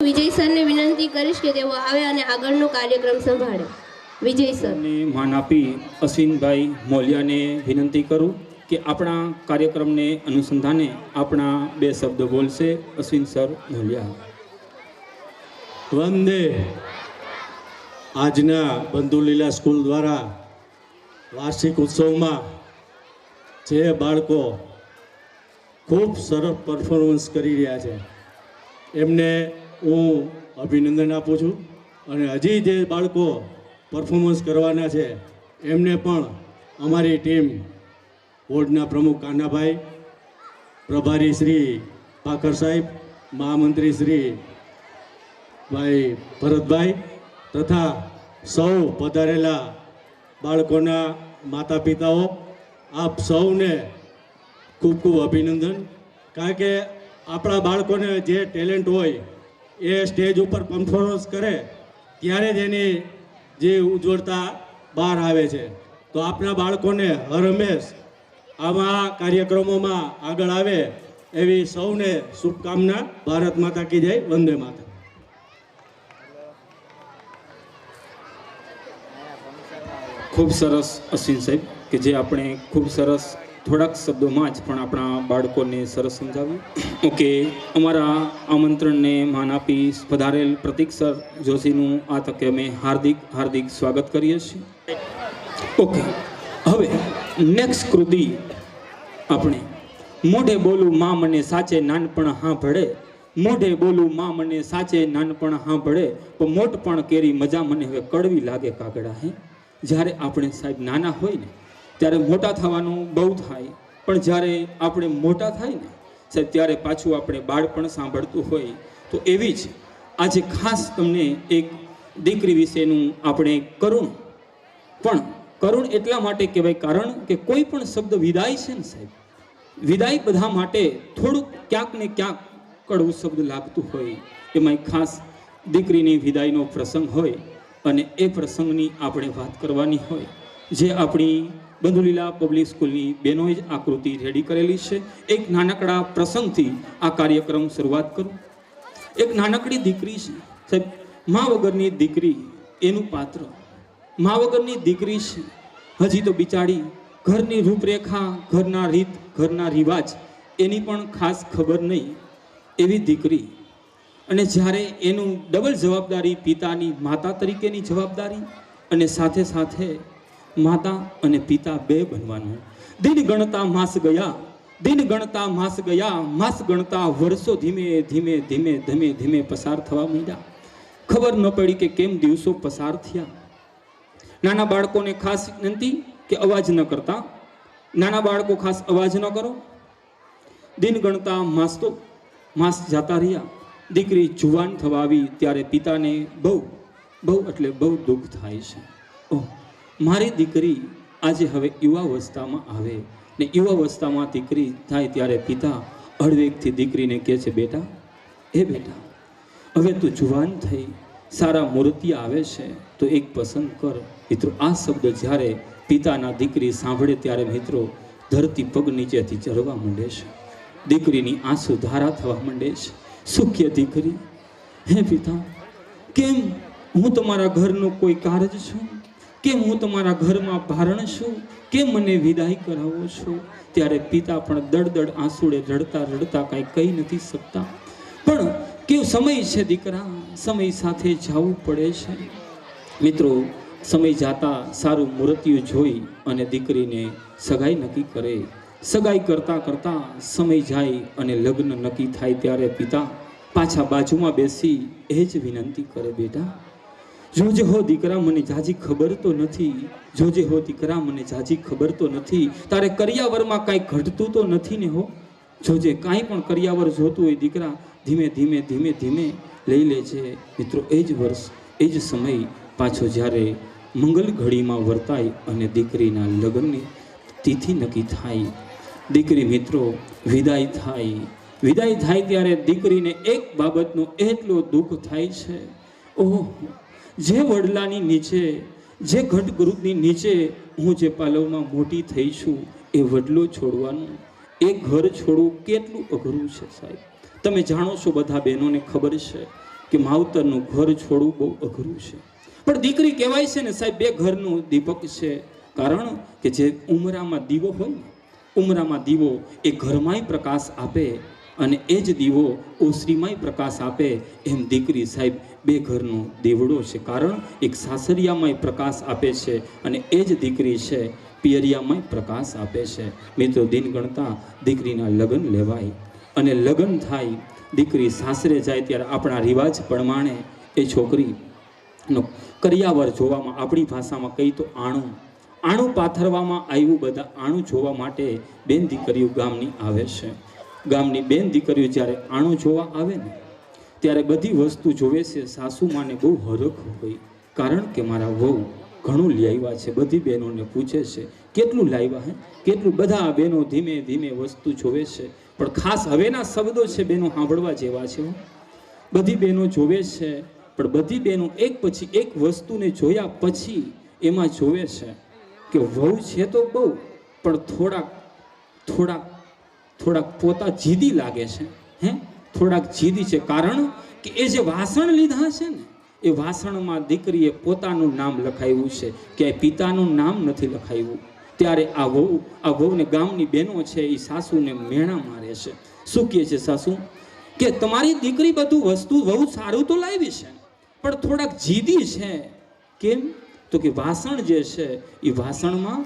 વિજય સરને વિનંતી કરીશ કે તેઓ આવે અને આગળનો કાર્યક્રમ સંભાળે. વિજય સર માન આપી અશ્વિનભાઈ મોલિયાને વિનંતી કરું કે આપણા કાર્યક્રમને અનુસંધાને આપણા બે શબ્દો બોલશે. અશ્વિન સર મોલિયા. વંદે. આજના બંધુલીલા સ્કૂલ દ્વારા વાર્ષિક ઉત્સવમાં જે બાળકો ખૂબ સરસ પરફોર્મન્સ કરી રહ્યા છે એમને હું અભિનંદન આપું છું. અને હજી જે બાળકો પરફોર્મન્સ કરવાના છે એમને પણ અમારી ટીમ બોર્ડના પ્રમુખ કાનાભાઈ, પ્રભારી શ્રી પાખર સાહેબ, મહામંત્રી શ્રી ભાઈ ભરતભાઈ તથા સૌ પધારેલા બાળકોના માતા પિતાઓ, આપ સૌને ખૂબ ખૂબ અભિનંદન. કારણ કે આપણા બાળકોને જે ટેલેન્ટ હોય એ સ્ટેજ ઉપર પરફોર્મન્સ કરે ત્યારે જ એની જે ઉજ્જવળતા બહાર આવે છે. તો આપણા બાળકોને હર હંમેશ આવા કાર્યક્રમોમાં આગળ આવે એવી સૌને શુભકામના. ભારત માતા કી જય. વંદે માતા. ખૂબ સરસ અશ્વિન સાહેબ કે જે આપણે ખૂબ સરસ થોડાક શબ્દોમાં જ પણ આપણા બાળકોને સરસ સમજાવ્યું. ઓકે, અમારા આમંત્રણને માન આપી પધારેલ પ્રતીક સર જોશીનું આ તકે અમે હાર્દિક સ્વાગત કરીએ છીએ. ઓકે, હવે નેક્સ્ટ કૃતિ આપણે મોઢે બોલું માં મને સાચે નાનપણ હા ભળે, મોઢે બોલું માં મને સાચે નાનપણ હા ભળે, પણ મોટ પણ કેરી મજા મને હવે કડવી લાગે કાગડા. હે, જ્યારે આપણે સાહેબ નાના હોય ને ત્યારે મોટા થવાનું બહુ થાય, પણ જ્યારે આપણે મોટા થાય ને સાહેબ ત્યારે પાછું આપણે બાળપણ સાંભળતું હોય. તો એવી જ આજે ખાસ તમને એક દીકરી વિશેનું આપણે કરુણ એટલા માટે કહેવાય કારણ કે કોઈ પણ શબ્દ વિદાય છે ને સાહેબ, વિદાય બધા માટે થોડુંક ક્યાંક ને ક્યાંક કડવું શબ્દ લાગતું હોય. એમાં ખાસ દીકરીની વિદાયનો પ્રસંગ હોય અને એ પ્રસંગની આપણે વાત કરવાની હોય. જે આપણી બંધુલીલા પબ્લિક સ્કૂલની બહેનોએ જ આકૃતિ રેડી કરેલી છે. એક નાનકડા પ્રસંગથી આ કાર્યક્રમ શરૂઆત કરું. એક નાનકડી દીકરી છે સાહેબ, મા વગરની દીકરી, એનું પાત્ર મા વગરની દીકરી છે. હજી તો બિચારી ઘરની રૂપરેખા, ઘરના રીત, ઘરના રિવાજ એની પણ ખાસ ખબર નહીં એવી દીકરી. અને જ્યારે એનું ડબલ જવાબદારી, પિતાની માતા તરીકેની જવાબદારી અને સાથે સાથે માતા અને પિતા બે બનવાનું. દિન ગણતા માસ ગયા, દિન ગણતા માસ ગયા, માસ ગણતા વર્ષો ધીમે ધીમે ધીમે ધીમે ધીમે પસાર થવા માંડ્યા. ખબર ન પડી કે કેમ દિવસો પસાર થયા. નાના બાળકોને ખાસ વિનંતી કે અવાજ ન કરતા, નાના બાળકો ખાસ અવાજ ન કરો. દિન ગણતા માસ જતા રહ્યા. દીકરી જુવાન થવા આવી ત્યારે પિતાને બહુ એટલે બહુ દુઃખ થાય છે. ઓહ, મારી દીકરી આજે હવે યુવાવસ્થામાં આવે ને યુવાવસ્થામાં દીકરી થાય ત્યારે પિતા હળવેકથી દીકરીને કહે છે, બેટા હવે તું જુવાન થઈ, સારા મૂર્તિ આવે છે તો એક પસંદ કર. મિત્રો, આ શબ્દ જ્યારે પિતાના દીકરી સાંભળે ત્યારે મિત્રો ધરતી પગ નીચેથી ચરવા માંડે છે. દીકરીની આંસુ ધારા થવા માંડે છે. સુખ્ય દીકરી, હે પિતા, કેમ હું તમારા ઘરનો કોઈ કારજ છું? કેમ હું તમારા ઘરમાં ભારણ છું? કેમ મને વિદાય કરાવો છો? ત્યારે પિતા પણ દળદળ આંસુડે રડતા રડતા કાંઈ કહી નથી શકતા. પણ કેવું સમય છે દીકરા, સમય સાથે જવું પડે છે. મિત્રો, સમય જાતા સારું મૂર્તિઓ જોઈ અને દીકરીને સગાઈ નક્કી કરે. સગાઈ કરતા કરતા સમય જાય અને લગ્ન નક્કી થાય ત્યારે પિતા પાછા બાજુમાં બેસી એ જ વિનંતી કરે, બેટા જોજે હો દીકરા, મને જાજી ખબર તો નથી, જોજે હો દીકરા, મને જાજી ખબર તો નથી, તારે કરિયાવરમાં કાંઈ ઘટતું તો નથી ને હો, જોજે કાંઈ પણ કરિયાવર જોતું હોય દીકરા ધીમે ધીમે ધીમે ધીમે લઈ લેજે. મિત્રો, એ જ વર્ષ, એ જ સમય પાછો જ્યારે મંગલ ઘડીમાં વર્તાય અને દીકરીના લગ્નની તિથિ નક્કી થાય. દીકરી મિત્રો વિદાય થાય ત્યારે દીકરીને એક બાબતનો એટલો દુઃખ થાય છે. ઓહ, જે વડલાની નીચે, જે ઘટગૃહની નીચે હું જે પાલવમાં મોટી થઈ છું એ વડલો છોડવાનું, એ ઘર છોડવું કેટલું અઘરું છે સાહેબ. તમે જાણો છો, બધા બહેનોને ખબર છે કે માવતરનું ઘર છોડવું બહુ અઘરું છે, પણ દીકરી કહેવાય છે ને સાહેબ બે ઘરનું દીપક છે. કારણ કે જે ઉમરામાં દીવો હોય ને, ઉમરામાં દીવો એ ઘરમાંય પ્રકાશ આપે અને એ જ દીવો ઓસરીમાંય પ્રકાશ આપે. એમ દીકરી સાહેબ બે ઘરનો દીવડો છે. કારણ એક સાસરિયામાંય પ્રકાશ આપે છે અને એ જ દીકરી છે પિયરિયામાંય પ્રકાશ આપે છે. મિત્રો, દિન ગણતા દીકરીના લગ્ન લેવાય અને લગ્ન થાય, દીકરી સાસરે જાય ત્યારે આપણા રિવાજ પ્રમાણે એ છોકરીનો કરિયાવર જોવામાં, આપણી ભાષામાં કહી તો આણું પાથરવામાં આવ્યું. બધા આણું જોવા માટે બેન દીકરીઓ ગામની આવે છે. ગામની બેન દીકરીઓ જ્યારે આણું જોવા આવે ને ત્યારે બધી વસ્તુ જોવે છે. સાસુમાને બહુ હરખ હોય, કારણ કે મારા વહુ ઘણું લઈ આવ્યા છે. બધી બહેનોને પૂછે છે કેટલું લાવ્યા હે, કેટલું. બધા બહેનો ધીમે ધીમે વસ્તુ જોવે છે, પણ ખાસ હવેના શબ્દો છે બહેનો સાંભળવા જેવા છે. બધી બહેનો જોવે છે, પણ બધી બહેનો એક પછી એક વસ્તુને જોયા પછી એમાં જોવે છે કે વહુ છે તો બહુ, પણ થોડાક પોતા જીદી લાગે છે. થોડાક જીદી છે. કારણ કે એ જે વાસણ લીધા છે ને, એ વાસણમાં દીકરીએ પોતાનું નામ લખાવ્યું છે, કે પિતાનું નામ નથી લખાવ્યું. ત્યારે આ વહુને ગામની બહેનો છે એ સાસુને મેણા મારે છે. શું કહે છે સાસુ? કે તમારી દીકરી બધું વસ્તુ બહુ સારું તો લાવી છે, પણ થોડાક જીદી છે. કેમ? તો કે વાસણ જે છે એ વાસણમાં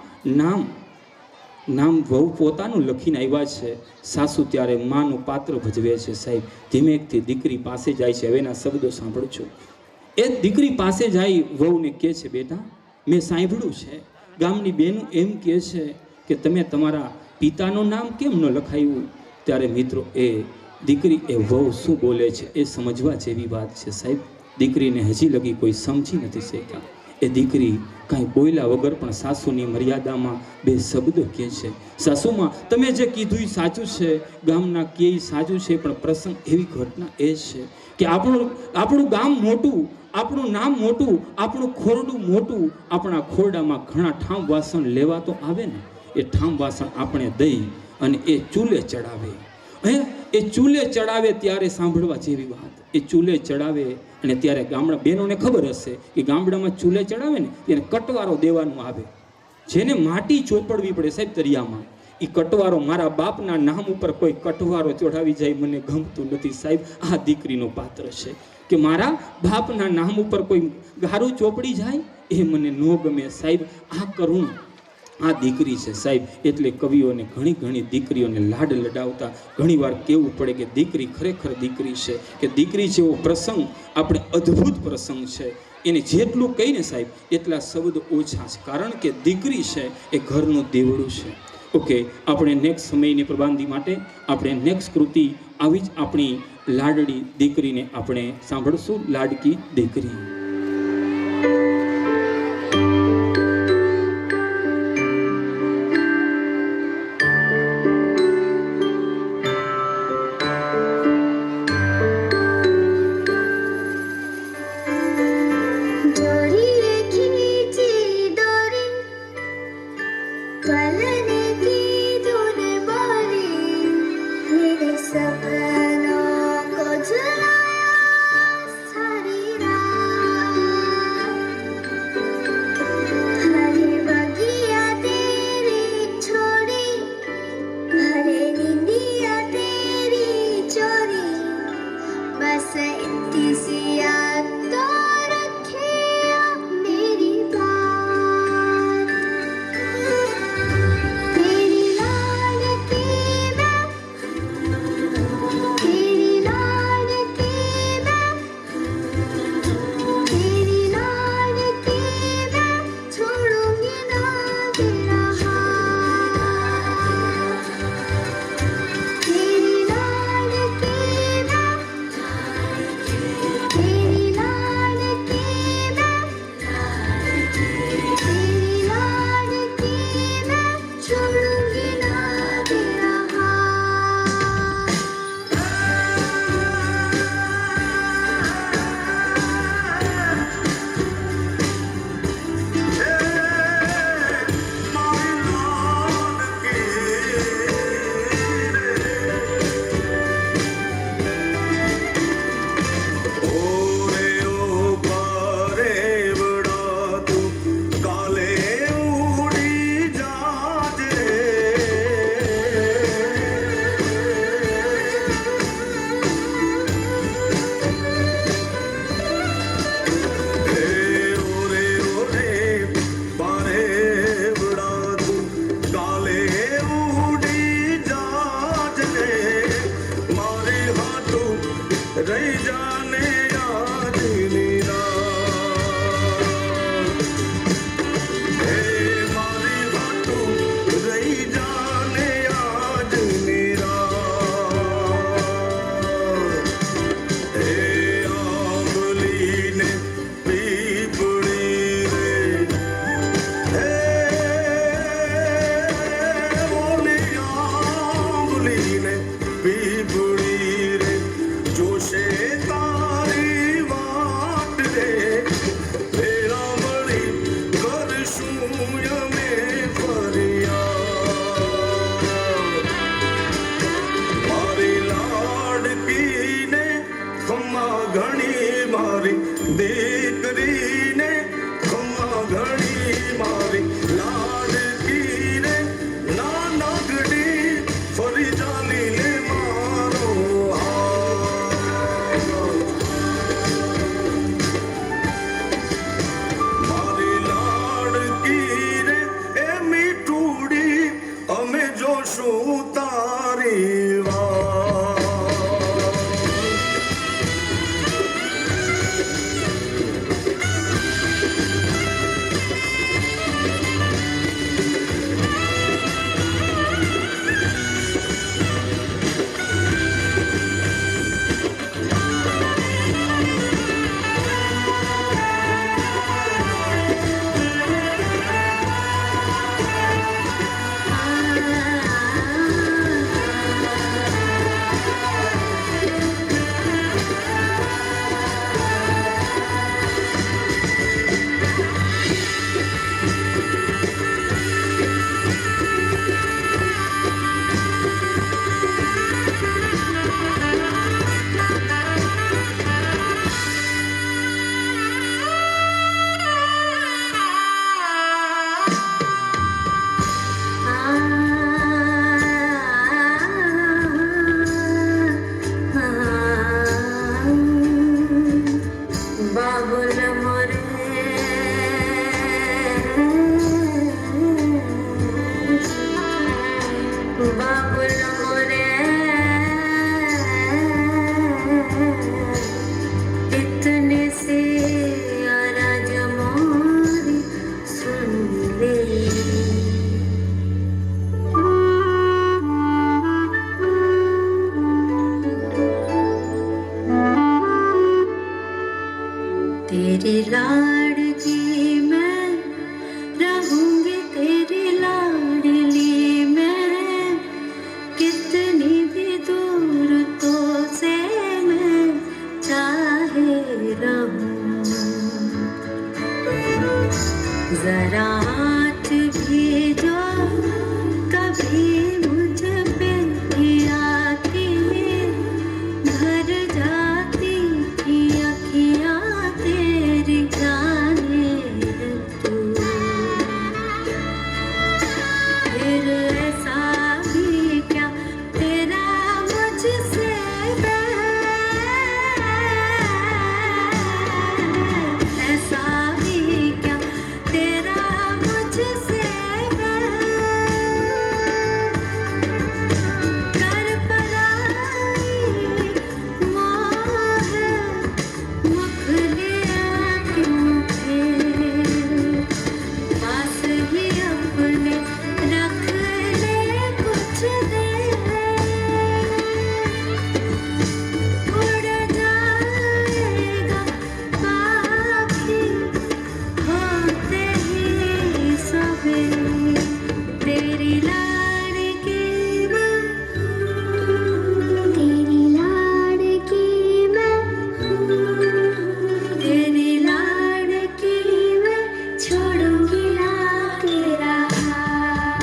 નામ વહુ પોતાનું લખીને આવ્યા છે. સાસુ ત્યારે માનું પાત્ર ભજવે છે. સાહેબ ધીમેકથી દીકરી પાસે જાય છે. હવેના શબ્દો સાંભળજો. એ દીકરી પાસે જાય, વહુને કહે છે બેટા, મેં સાંભળ્યું છે ગામની બહેનો એમ કહે છે કે તમે તમારા પિતાનું નામ કેમ ન લખાયું. ત્યારે મિત્રો એ દીકરી એ વહુ શું બોલે છે એ સમજવા જેવી વાત છે. સાહેબ દીકરીને હજી લગી કોઈ સમજી નથી શક્યા. એ દીકરી કાંઈ બોલ્યા વગર પણ સાસુની મર્યાદામાં બે શબ્દો કહે છે, સાસુમાં તમે જે કીધું એ સાચું છે, ગામના કે સાચું છે, પણ પ્રસંગ એવી ઘટના એ છે કે આપણું ગામ મોટું, આપણું નામ મોટું, આપણું ખોરડું મોટું. આપણા ખોરડામાં ઘણા ઠામ વાસણ લેવા તો આવે ને, એ ઠામ વાસણ આપણે દઈ અને એ ચૂલે ચડાવે. એ ચૂલે ચડાવે ત્યારે સાંભળવા જેવી વાત. એ ચૂલે ચડાવે અને ત્યારે ગામડા બહેનોને ખબર હશે કે ગામડામાં ચૂલે ચડાવે ને ત્યારે કટવારો દેવાનું આવે, જેને માટી ચોપડવી પડે સાહેબ તરિયામાં. એ કટવારો, મારા બાપના નામ ઉપર કોઈ કટવારો ચડાવી જાય મને ગમતું નથી સાહેબ. આ દીકરીનો પાત્ર છે કે મારા બાપના નામ ઉપર કોઈ ગારું ચોપડી જાય એ મને ન ગમે સાહેબ. આ કરું આ દીકરી છે સાહેબ. એટલે કવિઓને ઘણી દીકરીઓને લાડ લડાવતા ઘણીવાર કહેવું પડે કે દીકરી ખરેખર દીકરી છે, કે દીકરી જેવો પ્રસંગ આપણે અદ્ભુત પ્રસંગ છે. એને જેટલું કહીને સાહેબ એટલા શબ્દ ઓછા છે, કારણ કે દીકરી છે એ ઘરનું દેવડું છે. ઓકે, આપણે નેક્સ્ટ સમયની પ્રબંધી માટે આપણે નેક્સ્ટ કૃતિ આવી જ આપણી લાડડી દીકરીને આપણે સાંભળશું. લાડકી દીકરી. ઘણી મારી દીકરીને ખમ્મા ઘણી મારી લાડકી રે નાના ઘડી ફરી ચાલીને મારો મારી લાડકી રે એ મીઠુડી અમે જોશું તારી વાત तेरी लाडली मैं रहूंगी, तेरी लाडली मैं कितनी भी दूर तो से मैं चाहे रहूं, जरा आँच भी जो कभी मुझ पे आती भर जाती अखियाँ तेरी जाने तू, फिर ऐसा भी क्या तेरा मुझसे ऐसा भी क्या तेरा मुझसे कर पराई मोह मुख लिया क्यों फिर पास ही अपने रख ले कुछ देर, उड़ जाएगा पाखी होते ही सवेरे, तेरी लाडकी मैं, तेरी लाडकी मैं, तेरी लाडकी मैं छोड़ूंगी ना तेरा हाथ।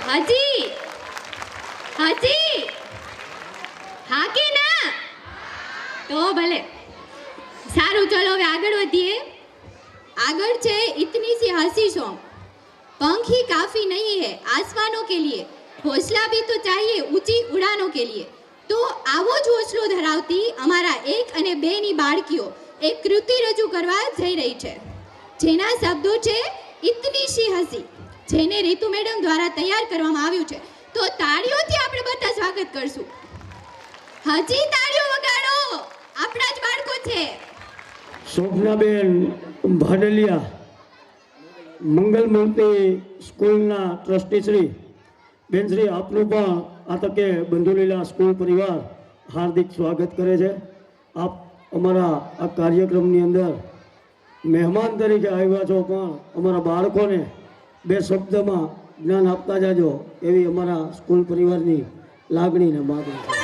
હાજી હાજી હા કે ના તો ભલે સારું, ચલો હવે આગળ વધીએ. आगर छे इतनी सी हंसी सॉन्ग। पंख ही काफी नहीं है आसमानों के लिए, हौसला भी तो चाहिए ऊंची उड़ानों के लिए। तो आवो જ હોસલો ધરાવતી અમારા 1 અને 2 ની બાળકીઓ એક કૃતિ રજૂ કરવા જઈ રહી છે, જેના શબ્દો છે ઇતની सी હસી, જેને રીતુ મેડમ દ્વારા તૈયાર કરવામાં આવ્યું છે। તો તાળીઓથી આપણે બધા સ્વાગત કરશું। હજી તાળીઓ વગાડો, આપણા જ બાળકો છે। શોભનાબેન ભાડલિયા, મંગલમૂર્તિ સ્કૂલના ટ્રસ્ટીશ્રી બેનશ્રી, આપનું પણ આ તકે બંધુલીલા સ્કૂલ પરિવાર હાર્દિક સ્વાગત કરે છે। આપ અમારા આ કાર્યક્રમની અંદર મહેમાન તરીકે આવ્યા છો, પણ અમારા બાળકોને 2 શબ્દમાં જ્ઞાન આપતા જાજો એવી અમારા સ્કૂલ પરિવારની લાગણી ને માગણી છે।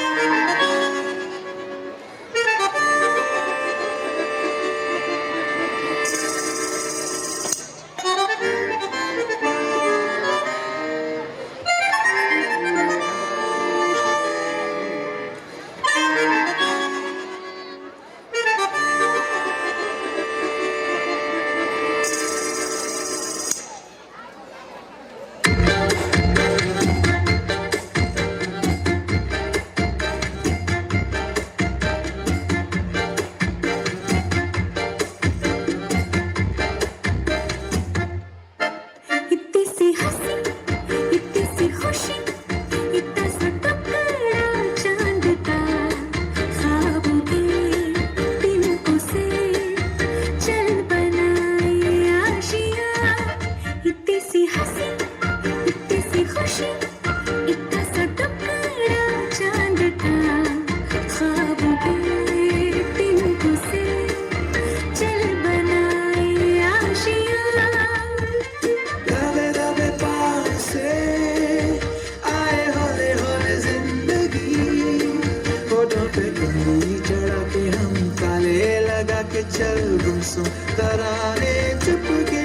चल गुमसुम तराने चुप के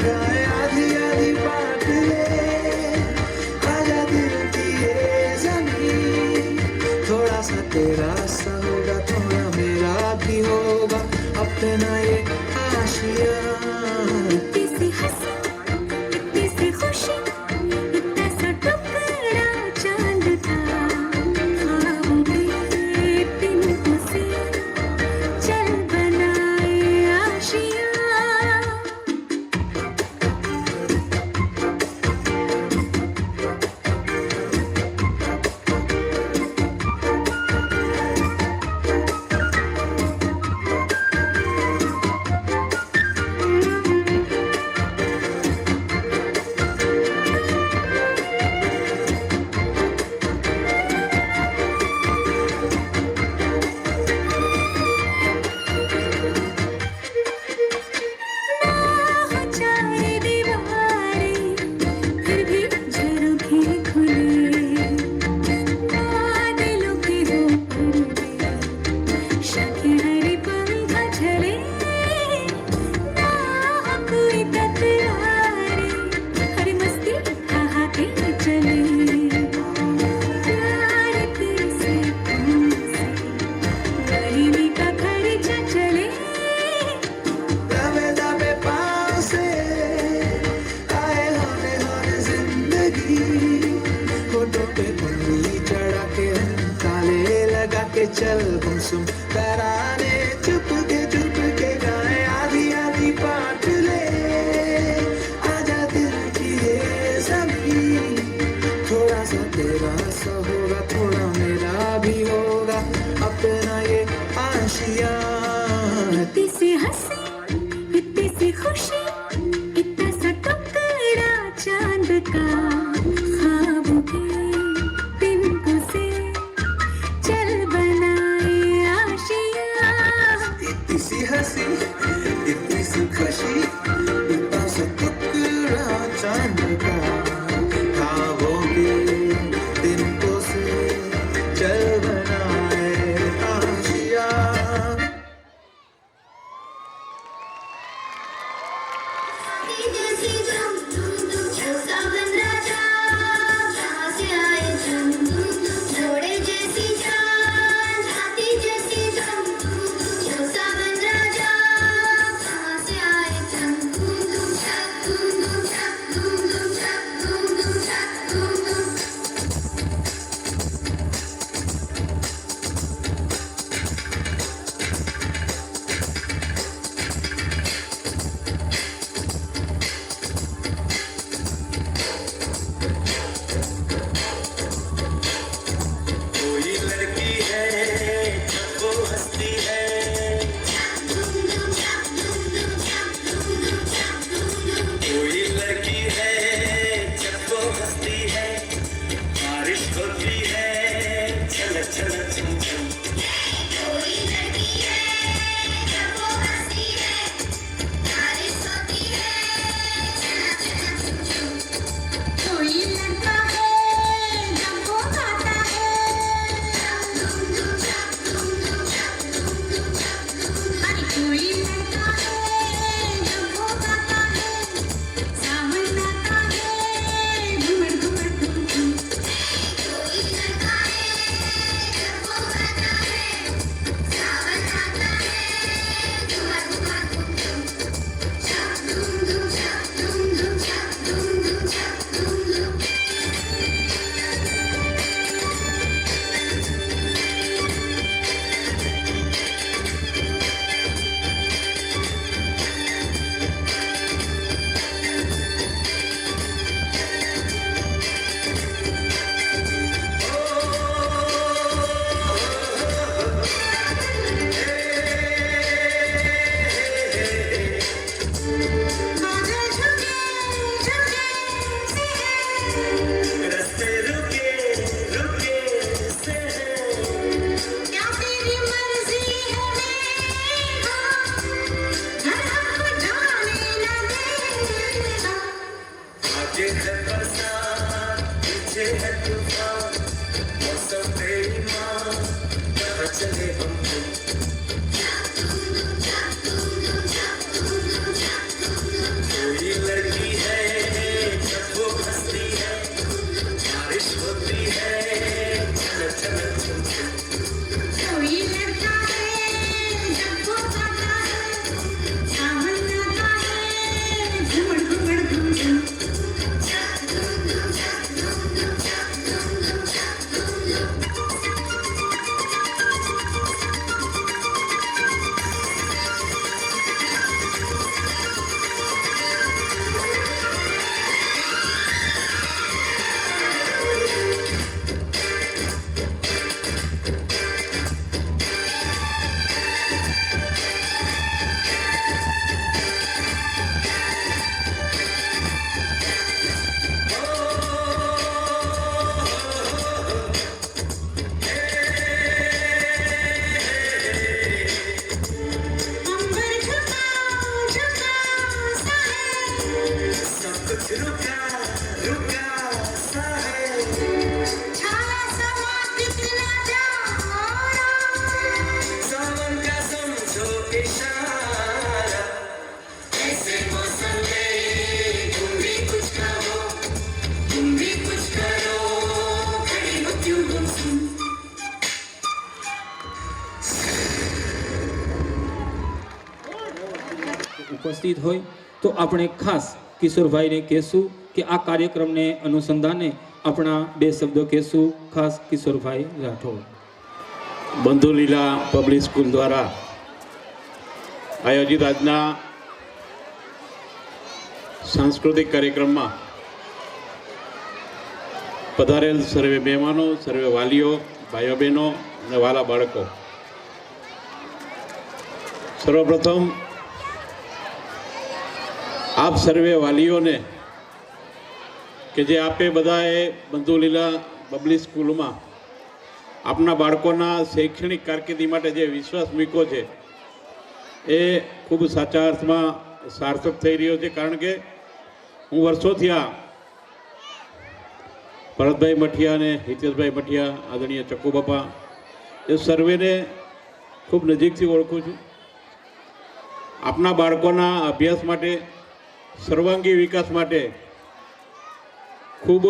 गाए आधी आधी बात ले आजा दिल की ये जमीन थोड़ा सा तेरा सा होगा थोड़ा मेरा भी होगा अपना ये आशिया इतनी सी हंसी इतनी सी खुशी इतना सा टुकड़ा चांद था ख्वाबों के तिनकों से चल बनाए आशियाँ दबे दबे पाँव से आए होने होने जिंदगी होठों पे उंगली चढ़ा के हम ताले लगा के चल गुमसुम तराने चुप के गाए आधी आधी बात ले आजा दिल की ये जमीन थोड़ा सा तेरा सा होगा थोड़ा मेरा भी होगा अपना ये आशिया इतनी सी हंसी इतनी सी खुशी इतना सा टुकड़ा चांद का ख्वाबों के तिनकों से चल बनाए आशियाँ इतनी सी हंसी इतनी सी खुशी इतना सा टुकड़ा चांद का ख्वाबों के तिनकों से चल बनाए आशिया ऐसा बन रहा बरसात पीछे है तूफान मौसम बेईमान कहाँ चले हम कोई लड़की है जब वो हंसती है बारिश होती है चल चल चल कोई लड़का है जब वो गाता है सावन गाता है घुमड़ घुमड़ घुम घुम अंबर झुका झुका सा है सब कुछ रुका रुका सा है छाया समा कितना प्यारा सावन का समझो इशारा ऐसे मौसम में तुम भी कुछ करो तुम भी कुछ करो खड़ी हो क्यों गुमसुम ઉપસ્થિત હોય તો આપણે ખાસ કિશોરભાઈને કહેશું કે આ કાર્યક્રમને અનુસંધાને આપણા બે શબ્દો કહેશું. ખાસ કિશોરભાઈ રાઠોડ. બંધુલીલા પબ્લિક સ્કૂલ દ્વારા આયોજિત આજના સાંસ્કૃતિક કાર્યક્રમમાં પધારેલ સર્વે મહેમાનો, સર્વે વાલીઓ, ભાઈઓ બહેનો અને વાલા બાળકો, સર્વપ્રથમ આપ સર્વે વાલીઓને કે જે આપે બધાએ બંધુલીલા પબ્લિક સ્કૂલમાં આપના બાળકોના શૈક્ષણિક કારકિર્દી માટે જે વિશ્વાસ મૂક્યો છે એ ખૂબ સાચા અર્થમાં સાર્થક થઈ રહ્યો છે. કારણ કે હું વર્ષોથી આ ભરતભાઈ મઠિયા અને હિતેશભાઈ મઠિયા, આદરણીય ચક્કુ બાપા, એ સર્વેને ખૂબ નજીકથી ઓળખું છું. આપના બાળકોના અભ્યાસ માટે, સર્વાંગી વિકાસ માટે ખૂબ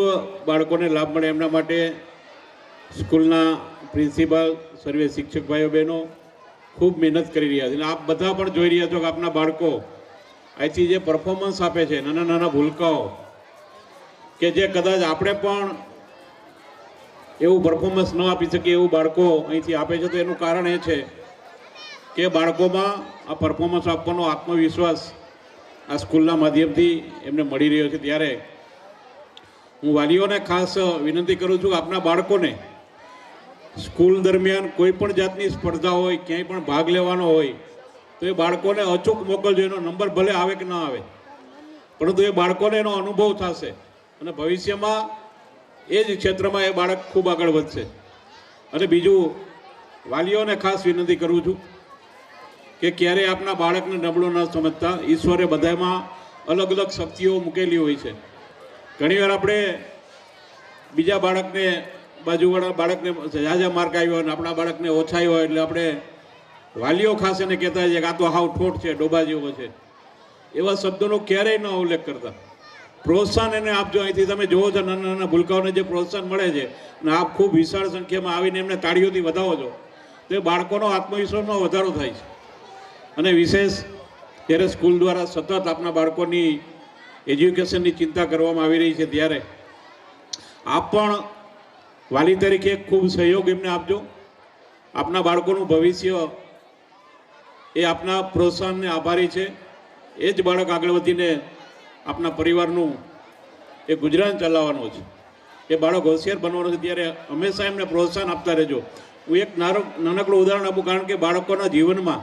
બાળકોને લાભ મળે એમના માટે સ્કૂલના પ્રિન્સિપાલ, સર્વે શિક્ષક ભાઈઓ બહેનો ખૂબ મહેનત કરી રહ્યા છે. અને આપ બધા પણ જોઈ રહ્યા છો કે આપના બાળકો અહીંથી જે પરફોર્મન્સ આપે છે, નાના નાના ભૂલકાઓ કે જે કદાચ આપણે પણ એવું પરફોર્મન્સ ન આપી શકીએ એવું બાળકો અહીંથી આપે છે. તો એનું કારણ એ છે કે બાળકોમાં આ પરફોર્મન્સ આપવાનો આત્મવિશ્વાસ આ સ્કૂલના માધ્યમથી એમને મળી રહ્યો છે. ત્યારે હું વાલીઓને ખાસ વિનંતી કરું છું કે આપના બાળકોને સ્કૂલ દરમિયાન કોઈ પણ જાતની સ્પર્ધા હોય, ક્યાંય પણ ભાગ લેવાનો હોય તો એ બાળકોને અચૂક મોકલજો. એનો નંબર ભલે આવે કે ના આવે, પરંતુ એ બાળકોને એનો અનુભવ થશે અને ભવિષ્યમાં એ જ ક્ષેત્રમાં એ બાળક ખૂબ આગળ વધશે. અને બીજું, વાલીઓને ખાસ વિનંતી કરું છું કે ક્યારેય આપના બાળકને નબળું ન સમજતા. ઈશ્વરે બધામાં અલગ અલગ શક્તિઓ મૂકેલી હોય છે. ઘણીવાર આપણે બીજા બાળકને, બાજુવાળા બાળકને ઝાઝા માર્ક આવ્યો અને આપણા બાળકને ઓછા આવ્યો એટલે આપણે વાલીઓ ખાસ એને કહેતા છે કે આ તો હાવ ઠોઠ છે, ડોબા જેવો છે. એવા શબ્દોનો ક્યારેય ન ઉલ્લેખ કરતા. પ્રોત્સાહન એને આપજો. અહીંથી તમે જુઓ છો નાના નાના ભૂલકાઓને જે પ્રોત્સાહન મળે છે અને આપ ખૂબ વિશાળ સંખ્યામાં આવીને એમને તાળીઓથી વધાવો છો તો એ બાળકોનો આત્મવિશ્વાસમાં વધારો થાય છે. અને વિશેષ જ્યારે સ્કૂલ દ્વારા સતત આપના બાળકોની એજ્યુકેશનની ચિંતા કરવામાં આવી રહી છે ત્યારે આપ પણ વાલી તરીકે ખૂબ સહયોગ એમને આપજો. આપના બાળકોનું ભવિષ્ય એ આપના પ્રોત્સાહનને આભારી છે. એ જ બાળક આગળ વધીને આપના પરિવારનું એ ગુજરાન ચલાવવાનું છે. એ બાળક હોશિયાર બનવાનું છે. ત્યારે હંમેશા એમને પ્રોત્સાહન આપતા રહેજો. હું એક નાનકડું ઉદાહરણ આપું. કારણ કે બાળકોના જીવનમાં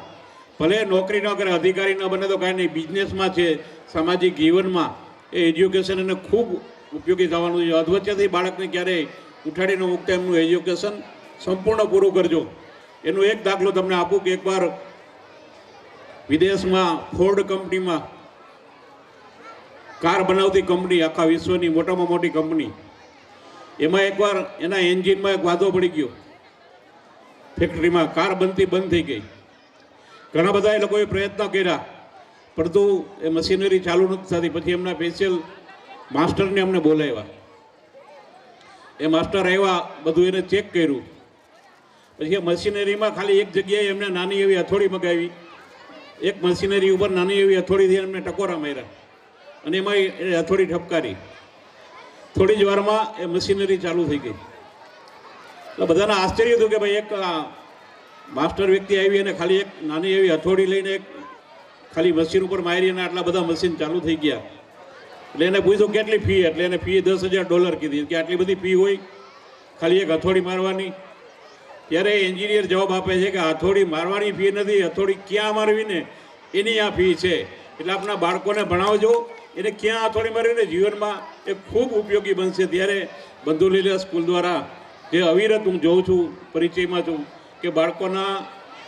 ભલે નોકરી ન કરે, અધિકારી ન બને તો કાંઈ નહીં, બિઝનેસમાં છે, સામાજિક જીવનમાં એ એજ્યુકેશન એને ખૂબ ઉપયોગી થવાનું છે. અધવચ્ચેથી બાળકને ક્યારેય ઉઠાડીને મૂકતા એમનું એજ્યુકેશન સંપૂર્ણ પૂરું કરજો. એનો એક દાખલો તમને આપું કે એકવાર વિદેશમાં ફોર્ડ કંપનીમાં કાર બનાવતી કંપની, આખા વિશ્વની મોટામાં મોટી કંપની, એમાં એકવાર એના એન્જિનમાં એક વાંધો પડી ગયો, ફેક્ટરીમાં કાર બનતી બંધ થઈ ગઈ. ઘણા બધા એ લોકોએ પ્રયત્ન કર્યા, પરંતુ એ મશીનરી ચાલુ નથી થતી. પછી એમના સ્પેશિયલ માસ્ટરને અમને બોલાવ્યા. એ માસ્ટર આવ્યા, બધું એને ચેક કર્યું. પછી એ મશીનરીમાં ખાલી એક જગ્યાએ એમને નાની એવી હથોડી મગાવી, એક મશીનરી ઉપર નાની એવી હથોડીથી એમને ટકોરા માર્યા અને એમાં એ હથોડી ઠપકારી. થોડી જ વારમાં એ મશીનરી ચાલુ થઈ ગઈ. એટલે બધાને આશ્ચર્ય હતું કે ભાઈ એક માસ્ટર વ્યક્તિ આવી અને ખાલી એક નાની એવી હથોડી લઈને એક ખાલી મશીન ઉપર મારી અને આટલા બધા મશીન ચાલુ થઈ ગયા. એટલે એને પૂછ્યું કેટલી ફી? એટલે એને ફી $10,000 કીધી કે આટલી બધી ફી હોય ખાલી એક હથોડી મારવાની? ત્યારે એન્જિનિયર જવાબ આપે છે કે હથોડી મારવાની ફી નથી, હથોડી ક્યાં મારવી ને એની આ ફી છે. એટલે આપણા બાળકોને ભણાવજો, એને ક્યાં હથોડી મારવીને જીવનમાં એ ખૂબ ઉપયોગી બનશે. ત્યારે બંધુલીલા સ્કૂલ દ્વારા જે અવિરત હું જોઉં છું, પરિચયમાં છું કે બાળકોના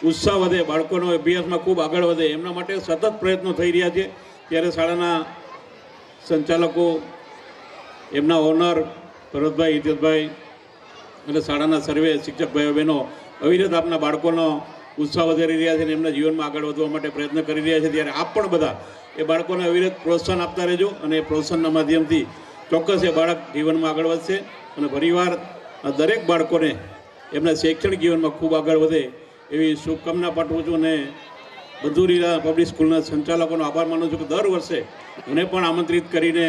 ઉત્સાહ વધે, બાળકોનો અભ્યાસમાં ખૂબ આગળ વધે, એમના માટે સતત પ્રયત્નો થઈ રહ્યા છે. ત્યારે શાળાના સંચાલકો, એમના ઓનર ભરતભાઈ, હિતેશભાઈ અને શાળાના સર્વે શિક્ષક ભાઈઓ બહેનો અવિરત આપના બાળકોનો ઉત્સાહ વધારી રહ્યા છે અને એમના જીવનમાં આગળ વધવા માટે પ્રયત્ન કરી રહ્યા છે. ત્યારે આપ પણ બધા એ બાળકોને અવિરત પ્રોત્સાહન આપતા રહેજો અને એ પ્રોત્સાહનના માધ્યમથી ચોક્કસ એ બાળક જીવનમાં આગળ વધશે અને પરિવાર દરેક બાળકોને એમના શૈક્ષણિક જીવનમાં ખૂબ આગળ વધે એવી શુભકામના પાઠવું છું. અને બંધુલીલા પબ્લિક સ્કૂલના સંચાલકોનો આભાર માનું છું કે દર વર્ષે મને પણ આમંત્રિત કરીને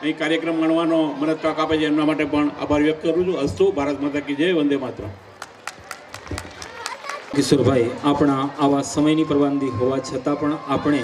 અહીં કાર્યક્રમ માણવાનો મને તક આપે છે, એમના માટે પણ આભાર વ્યક્ત કરું છું. અસ્તુ, ભારત માતા કી જય, વંદે માતરમ. કિશોરભાઈ, આપણા આવા સમયની પરવાનગી હોવા છતાં પણ આપણે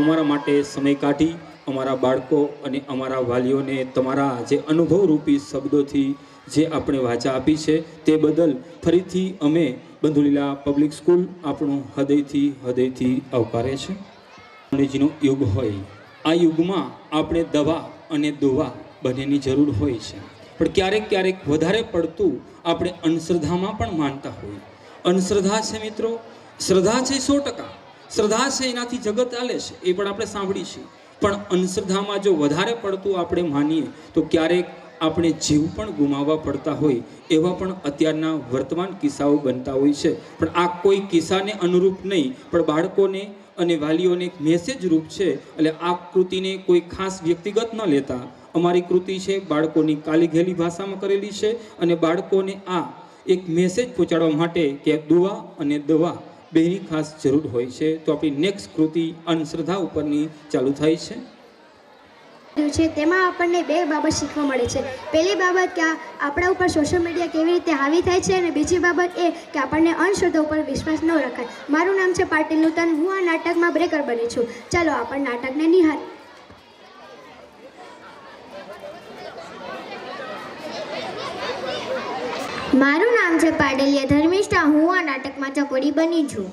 અમારા માટે સમય કાઢી અમારા બાળકો અને અમારા વાલીઓને તમારા જે અનુભવરૂપી શબ્દોથી જે આપણે વાચા આપી છે તે બદલ ફરીથી અમે બંધુલીલા પબ્લિક સ્કૂલ આપણું હૃદયથી આવકારે છે. ટેકનોલોજીનો યુગ હોય, આ યુગમાં આપણે દવા અને દોવા બંનેની જરૂર હોય છે, પણ ક્યારેક વધારે પડતું આપણે અંધશ્રદ્ધામાં પણ માનતા હોય. અંધશ્રદ્ધા છે મિત્રો, શ્રદ્ધા છે 100%, શ્રદ્ધા છે એનાથી જગત ચાલે છે, એ પણ આપણે સાંભળી છે. પણ અંધશ્રદ્ધામાં જો વધારે પડતું આપણે માનીએ તો ક્યારેક આપણે જીવ પણ ગુમાવવા પડતા હોય એવા પણ અત્યારના વર્તમાન કિસ્સાઓ બનતા હોય છે. પણ આ કોઈ કિસ્સાને અનુરૂપ નહીં, પણ બાળકોને અને વાલીઓને એક મેસેજ રૂપ છે. એટલે આ કૃતિને કોઈ ખાસ વ્યક્તિગત ન લેતા અમારી કૃતિ છે બાળકોની કાલી ઘેલી ભાષામાં કરેલી છે અને બાળકોને આ એક મેસેજ પહોંચાડવા માટે કે દુઆ અને દવા બેની ખાસ જરૂર હોય છે. તો આપણી નેક્સ્ટ કૃતિ અંધશ્રદ્ધા ઉપરની ચાલુ થાય છે. તેમાં આપણને બે બાબત શીખવા મળે છે. પહેલી બાબત કે આપણા ઉપર સોશિયલ મીડિયા કેવી રીતે હાવી થાય છે અને બીજી બાબત એ કે આપણને અંધશ્રદ્ધા ઉપર વિશ્વાસ ન રખાય. મારું નામ છે પાટીલ નૂતન, હું આ નાટકમાં બ્રેકર બની છું. ચાલો આપણે નાટકને નિહાળ. મારું નામ છે પાડલિયા ધર્મિષ્ઠા, હું આ નાટકમાં ચકોડી બની છું.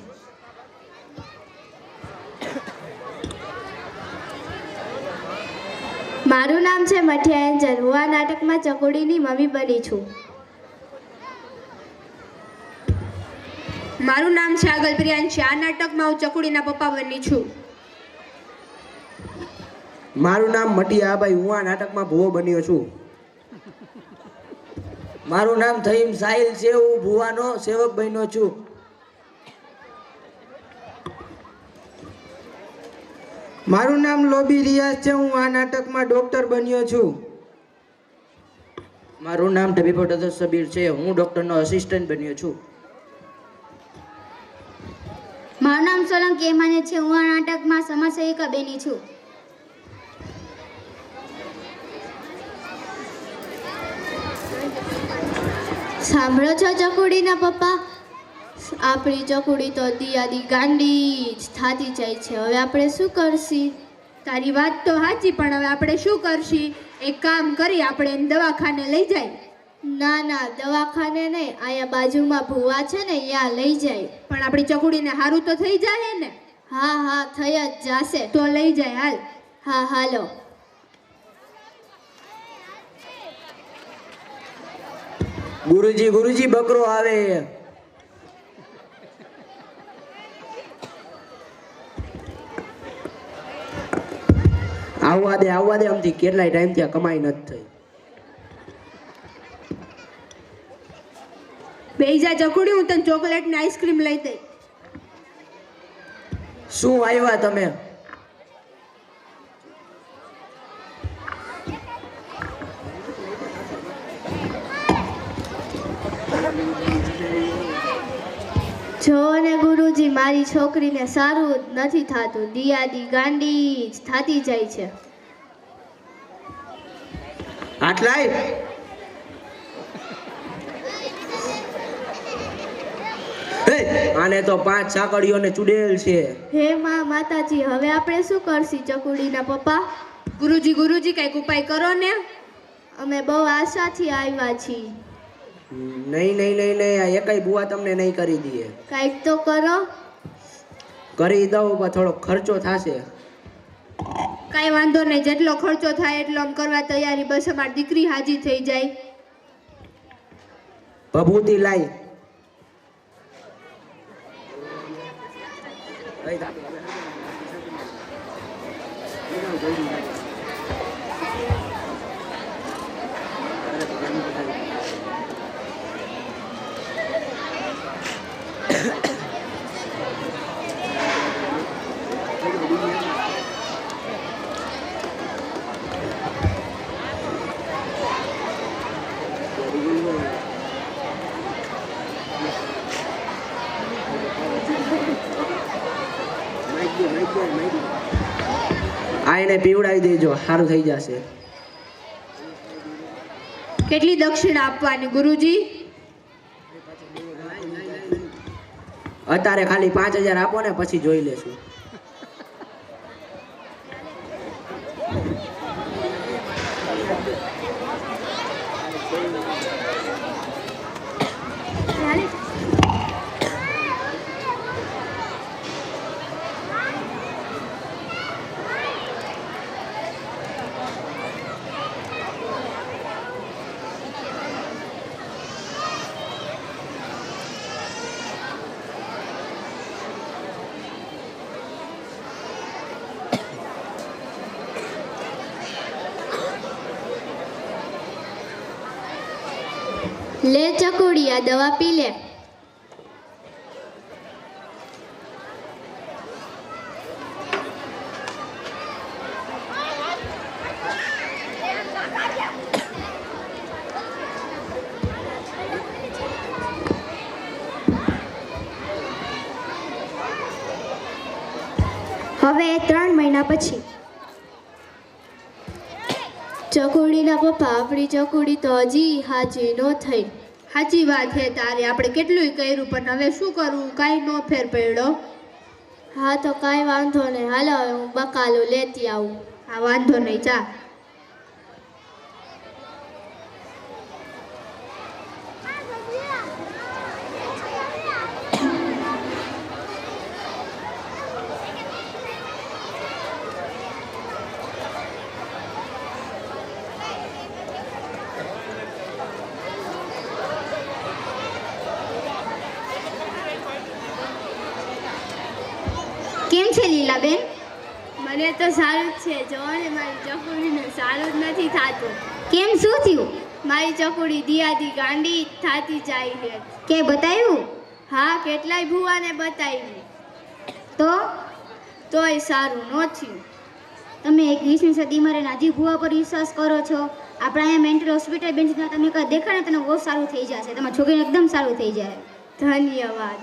મારું નામ છે મઠિયા એન્જલ, હું આ નાટકમાં ચકોડીની મમ્મી બની છું. મારું નામ છે આગલ પ્રિયાંશી, આ નાટકમાં હું ચકોડીના પપ્પા બની છું. મારું નામ મટિયાભાઈ, હું આ નાટકમાં ભૂવો બન્યો છું. મારું નામ થઈમ સાહિલ છે, હું ભુવાનો સેવક બન્યો છું. મારું નામ લોબી રિયાઝ છે, હું આ નાટકમાં ડોક્ટર બન્યો છું. મારું નામ ઢબીપોટ સબીર છે, હું ડોક્ટરનો અસિસ્ટન્ટ બન્યો છું. મારું નામ સોલંકી એમાને છે, હું આ નાટકમાં સમાજ સેવિકા બની છું. સાંભળો છો ચકુડીના પપ્પા, આપણી ચકુડી તો દિયાદી ગાંડી જ થાતી જાય છે. હવે આપણે શું કરશી? તારી વાત તો સાચી, પણ હવે આપણે શું કરશી? એક કામ કરી, આપણે એને દવાખાને લઈ જાય. ના, દવાખાને નહીં, અહીંયા બાજુમાં ભૂવા છે ને ત્યાં લઈ જાય. પણ આપણી ચકુડીને સારું તો થઈ જાય ને? હા, થઈ જ જાશે. તો લઈ જાય, હાલ. હા, હાલો. ગુરુજી બકરો આવે. આવું આ આવવા દે, આમથી કેટલાય ટાઈમ ત્યાં કમાઈ નથી થઈ. બેજા ચકુડી, હું તને ચોકલેટ ને આઈસ્ક્રીમ લઈ દઈ. શું આવ્યા તમે? જો ને ગુરુજી, મારી છોકરીને સારું જ નથી થતું. દિયાદી ગાંડી જ થતી જાય છે. આટલાય આને તો 5 સાકડીઓને ચુડેલ છે. હે માં માતાજી, હવે આપણે શું કરશી ચકુડીના પપ્પા? ગુરુજી ગુરુજી કઈક ઉપાય કરો ને. અમે બહુ આશાથી આવ્યા છીએ. નહીં નહીં નહીં નહીં, આ એકાઈ બુઆ તમને નહીં કરી દે. કંઈક તો કરો. કરી દઉં પણ થોડો ખર્ચો થશે. કાંઈ વાંધો નહીં, જેટલો ખર્ચો થાય એટલો આમ કરવા તૈયારી. બસ અમારી દીકરી હાજી થઈ જાય. ભભૂતિ લાઈ. આ એને પીવડાવી દેજો, સારું થઈ જશે. કેટલી દક્ષિણા આપવાની ગુરુજી? અત્યારે ખાલી 5000 આપો ને, પછી જોઈ લેશું. લે ચકુડી, આ દવા પી લે. હવે 3 મહિના પછી ચકુડીના પપ્પા, આપણી ચકુડી તો હજી હાજી ન થઈ. સાચી વાત છે તારે, આપણે કેટલું કર્યું પણ હવે શું કરવું, કાંઈ નો ફેર પડ્યો. હા તો કાંઈ વાંધો નહીં, હાલો હવે હું બકાલું લેતી આવું. હા વાંધો નહીં, ચા. કેમ છે લીલાબેન? મને તો સારું જ છે. જો ને મારી ચકુડીને સારું જ નથી થતું. કેમ, શું થયું? મારી ચકુડી દિયાદી ગાંડી થતી જાય છે. કે બતાવ્યું? હા, કેટલાય ભુવાને બતાવ્યું, તોય સારું ન થયું. તમે 21મી સદીમાં રહીને હજી ભુવા પર વિશ્વાસ કરો છો? આપણા અહીંયા મેન્ટલ હોસ્પિટલ બેન છે, તમે કઈ દેખાડે ને તને બહુ સારું થઈ જશે, તમારી છોકરીને એકદમ સારું થઈ જાય. ધન્યવાદ.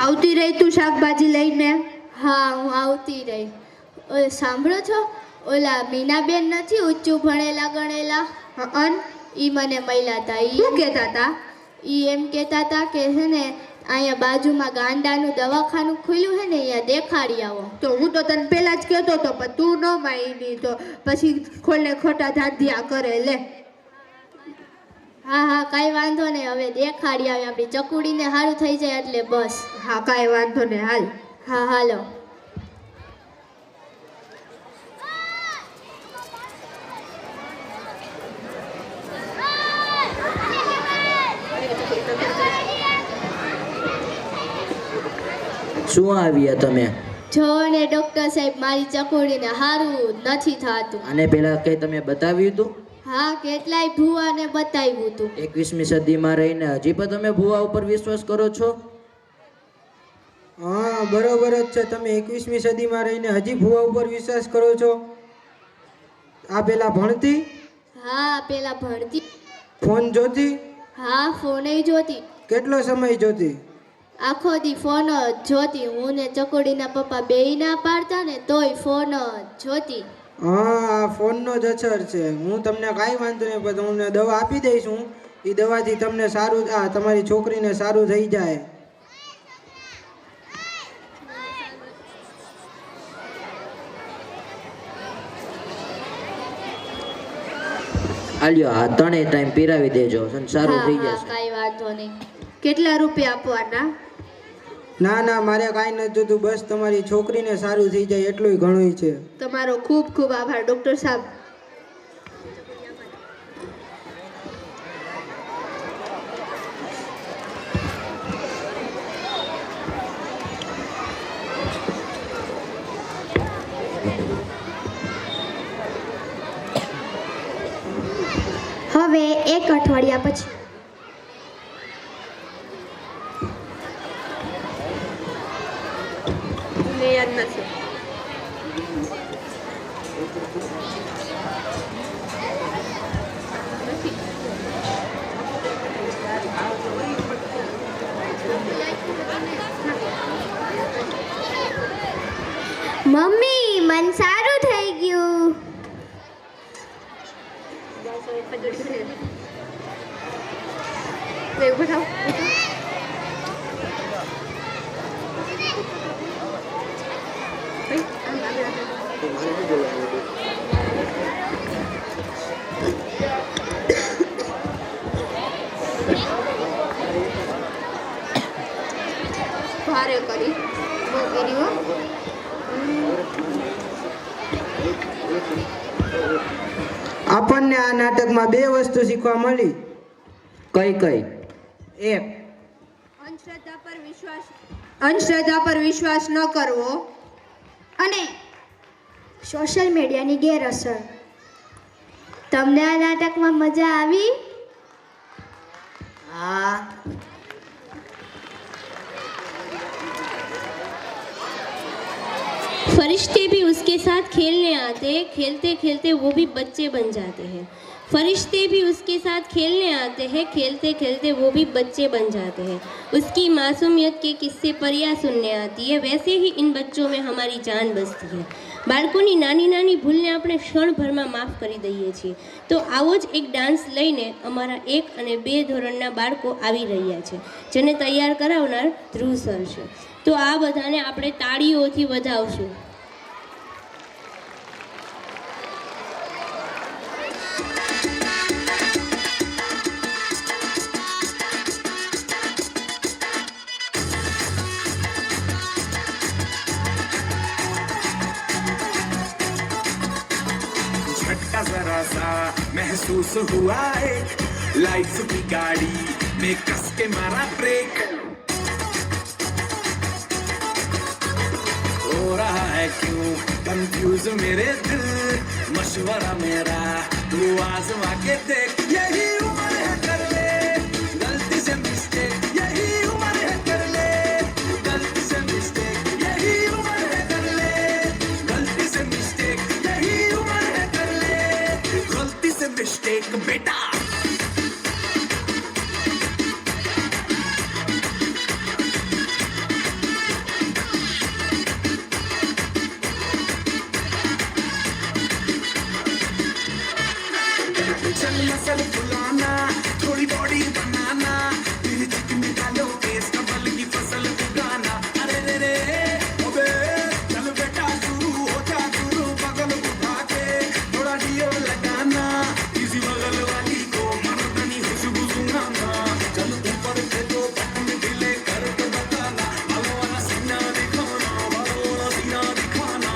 આવતી રહી તું શાકભાજી લઈને? હા, હું આવતી રહી. ઓય સાંભળો છો, ઓલા મીનાબેન નથી ઊંચું ભણેલા ગણેલા? અન ઈ મને મળ્યા હતા. શું કહેતા હતા? ઈ એમ કહેતા હતા કે છે ને અહીંયા બાજુમાં ગાંડાનું દવાખાનું ખુલ્યું છે ને, અહીંયા દેખાડી આવો. તો હું તો તને પહેલા જ કહેતો હતો પણ તું ન માની, તો પછી ખોલે ખોટા ધાંધિયા કરે. લે હા હા, કાંઈ વાંધો નહીં, હવે દેખાડી આવે. આપણી ચકુડીને સારું થઈ જાય એટલે બસ. હા કાંઈ વાંધો નહીં, હાલ. હા હાલો. શું આવ્યા તમે? જો ને ડોક્ટર સાહેબ, મારી ચકોડીને સારું નથી થતું. આને પહેલા કઈ તમે બતાવ્યું હતું? હા, કેટલાય ભૂવાને બતાવ્યું હતું. 21મી સદીમાં રહીને હજી પણ તમે ભૂવા ઉપર વિશ્વાસ કરો છો? હા, બરોબર જ છે. તમે 21મી સદીમાં રહીને હજી ભૂવા ઉપર વિશ્વાસ કરો છો? આ પેલા ભણતી? હા, પેલા ભણતી. ફોન જોતી? હા, ફોને જોતી. કેટલો સમય જોતી? આખો દી ફોન જ જોતી. હું ને ચકોડીના પપ્પા બેય ના પાડતા ને તોય ફોન જ જોતી. હા, આ ફોનનો જ અસર છે. હું તમને કાંઈ વાંધો નહીં, પણ તમને દવા આપી દઈશ હું. એ દવાથી તમને સારું, તમારી છોકરીને સારું થઈ જાય. આલ્યો, આ ત્રણેય ટાઈમ પીરાવી દેજો, સારું થઈ હા, જશે. કાંઈ વાંધો નહીં. કેટલા રૂપિયા આપવાના? ના ના, મારે કાંઈ નથી જોતું. બસ તમારી છોકરીને સારું થઈ જાય એટલું ઘણું છે. તમારો ખૂબ ખૂબ આભાર ડોક્ટર સાહેબ. હવે 1 અઠવાડિયા પછી મને યાદ નથી. મમ્મી, મન સારું થઈ ગયું. ભારે કરી બહુ કરી હો. આપણને આ નાટકમાં 2 વસ્તુ શીખવા મળી. કઈ કઈ? એક, અંધશ્રદ્ધા પર વિશ્વાસ ન કરવો. અને સોશિયલ મીડિયાની ગેરઅસર. તમને આ નાટકમાં મજા આવી? હા. फरिश्ते भी उसके साथ खेलने आते हैं, खेलते खेलते वो भी बच्चे बन जाते हैं. फरिश्ते भी उसके साथ खेलने आते हैं, खेलते खेलते वो भी बच्चे बन जाते हैं. उसकी मासूमियत के किस्से परियां सुनने आती है, वैसे ही इन बच्चों में हमारी जान बसती है. બાળકોની નાની નાની ભૂલને આપણે ક્ષણભરમાં માફ કરી દઈએ છીએ. તો આવો જ એક ડાન્સ લઈને અમારા 1 અને 2 ધોરણના બાળકો આવી રહ્યા છે, જેને તૈયાર કરાવનાર ધ્રુવ સર છે. તો આ બધાને આપણે તાળીઓથી વધાવશું. झटका जरा सा महसूस हुआ एक, लाइफ की गाड़ी में कस के मारा ब्रेक. हो रहा है क्यों कंफ्यूज मेरे दिल, मशवरा मेरा तू आजमा के देख. यही उम्र है कर ले गलती से मिस्टेक, यही उम्र है कर ले गलती से मिस्टेक, यही उम्र है कर ले गलती से मिस्टेक, यही उम्र है कर ले गलती से मिस्टेक. बेटा चल मसल फुलाना, थोड़ी बॉडी बनाना, तेरे चिकन में डालो केस कबल की फसल उगाना. अरे रे रे अबे चल बेटा शुरू हो जा शुरू, बगल उठा के थोड़ा डियो लगाना, किसी बगल वाली को मर्दानी खुशबू सुनाना. चल ऊपर से तो पतंग ढीले कर तो बताना, बालों वाला सीना दिखाना, बालों वाला सीना दिखाना.